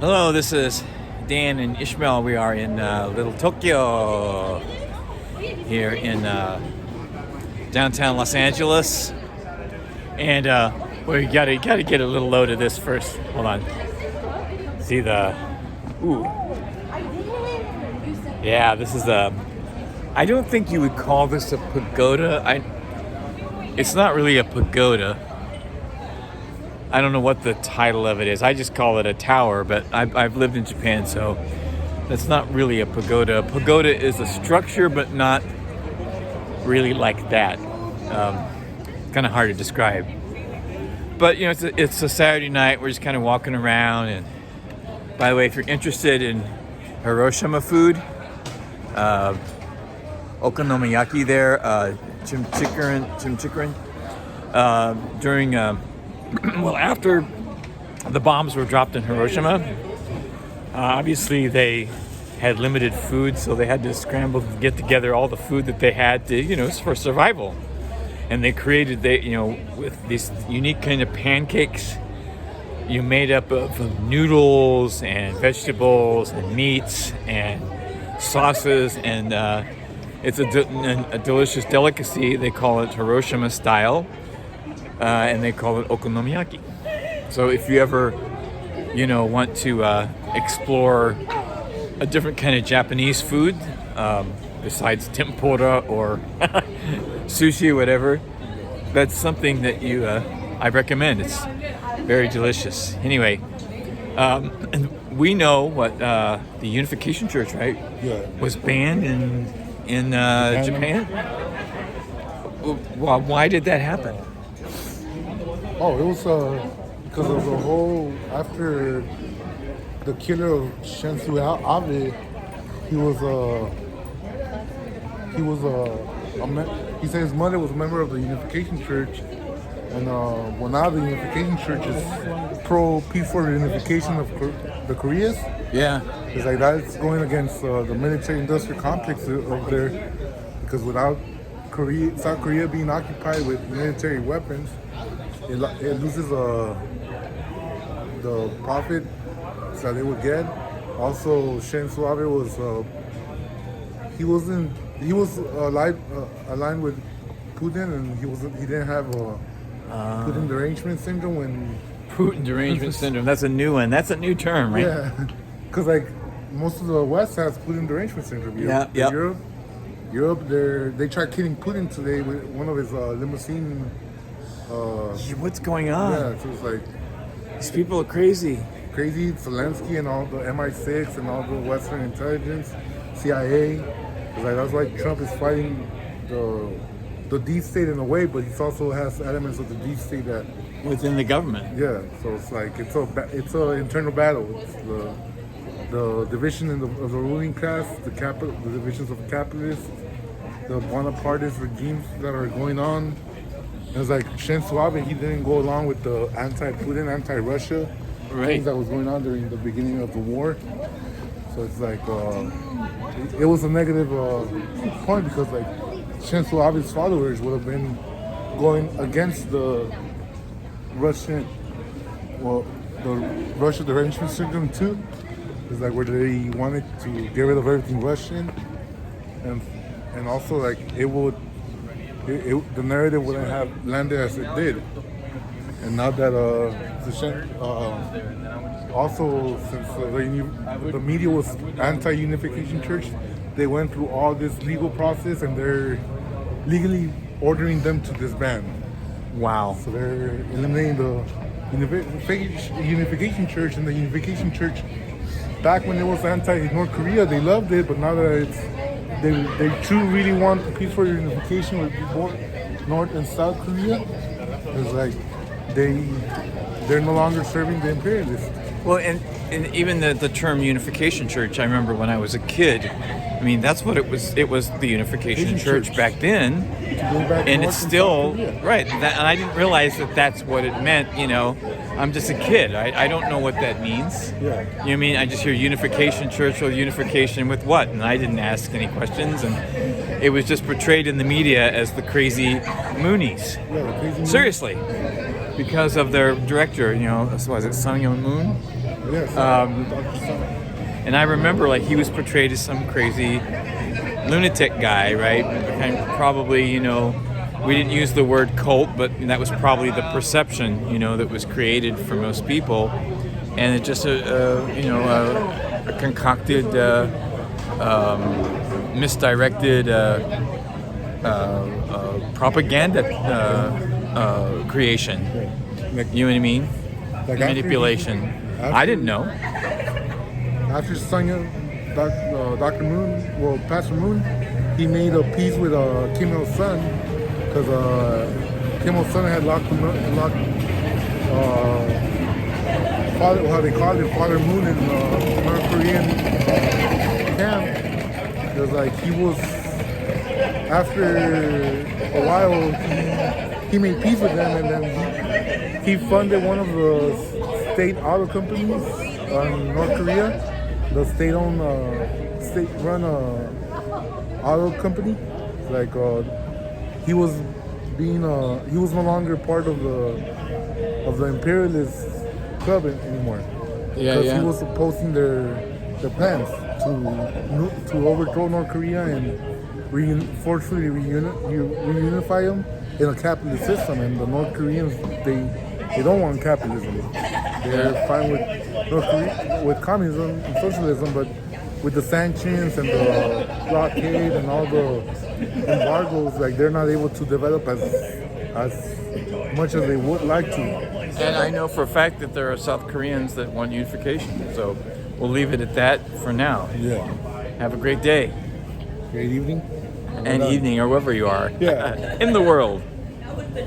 Hello, this is Dan and Ishmael. We are in Little Tokyo here in downtown Los Angeles, and we gotta get a little load of this first. Hold on. See the yeah. This is I don't think you would call this a pagoda. It's not really a pagoda. I don't know what the title of it is. I just call it a tower, but I've lived in Japan, so that's not really a pagoda. A pagoda is a structure, but not really like that. Kind of hard to describe. But, you know, it's a Saturday night. We're just kind of walking around. And by the way, if you're interested in Hiroshima food, okonomiyaki there, chimchikrin, during... well, after the bombs were dropped in Hiroshima, obviously they had limited food, so they had to scramble to get together all the food that they had to, for survival. And they created, with these unique kind of pancakes, made up of noodles and vegetables and meats and sauces, and it's a delicious delicacy. They call it Hiroshima style. And they call it okonomiyaki. So if you ever, want to explore a different kind of Japanese food, besides tempura or sushi or whatever, that's something that I recommend. It's very delicious. Anyway, and we know what the Unification Church, right? Yeah. Was banned in Japan. Well, why did that happen? Oh, it was because of the whole, after the killer of Shinzo Abe, he said his mother was a member of the Unification Church, and well, now the Unification Church is pro-peaceful reunification of the Koreas. Yeah. It's like that's going against the military-industrial complex over there, because without South Korea being occupied with military weapons, it loses the profit that they would get. Also, Shinzo Abe was aligned with Putin, and he didn't have Putin derangement syndrome. When Putin derangement syndrome, that's a new one. That's a new term, right? Yeah, because like most of the West has Putin derangement syndrome. Europe, they tried killing Putin today with one of his limousine. What's going on? Yeah, so it's like these people are crazy. Zelensky and all the MI6 and all the Western intelligence, CIA. It's like that's why Trump is fighting the deep state in a way, but he also has elements of the deep state that within the government. Yeah, so it's like it's a internal battle. It's the division of the ruling class, the divisions of capitalists, the Bonapartist regimes that are going on. It was like Shinzo Abe, he didn't go along with the anti-Putin, anti-Russia things that was going on during the beginning of the war. So it's like, it was a negative point, because like Shinzo Abe's followers would have been going against the Russia derangement syndrome too. It's like where they wanted to get rid of everything Russian, and also like the narrative wouldn't have landed as it did. And now that also since the media was anti-Unification Church, they went through all this legal process, and they're legally ordering them to disband. Wow. So they're eliminating the Unification Church, and the Unification Church, back when it was anti-North Korea, they loved it, but now that they truly really want the peaceful unification with both North and South Korea, it's like they're no longer serving the imperialists. Well, and even the term Unification Church, I remember when I was a kid, I mean, that's what it was. It was the Unification Church back then, and it's still right. And I didn't realize that that's what it meant. I'm just a kid. I don't know what that means. Yeah. You know what I mean? I just hear Unification Church, or unification with what? And I didn't ask any questions, and it was just portrayed in the media as the crazy Moonies. Yeah, the crazy Moonies. Seriously. because of their director. Was it Sun Myung Moon? Yes. Dr. Sun. And I remember, like, he was portrayed as some crazy lunatic guy, right? Probably, we didn't use the word cult, but that was probably the perception, that was created for most people. And it's just a concocted, misdirected propaganda creation. You know what I mean? Like Manipulation. I didn't know. After Dr. Moon, well, Pastor Moon, he made a peace with Kim Il-sung because Kim Il-sung had locked Father, how they called it, Father Moon in North Korean camp. It was like he was, after a while, he made peace with them, and then he funded one of the state auto companies in North Korea, the state-run auto company. Like he was no longer part of the imperialist club anymore. Because he was opposing their plans to overthrow North Korea and forcefully reunify them in a capitalist system. And the North Koreans, they don't want capitalism. They're fine with communism and socialism, but with the sanctions and the blockade and all the embargoes, like, they're not able to develop as much as they would like to. And I know for a fact that there are South Koreans that want unification. So we'll leave it at that for now. Yeah. Have a great day. Great evening. And evening, or wherever you are Yeah. in the world.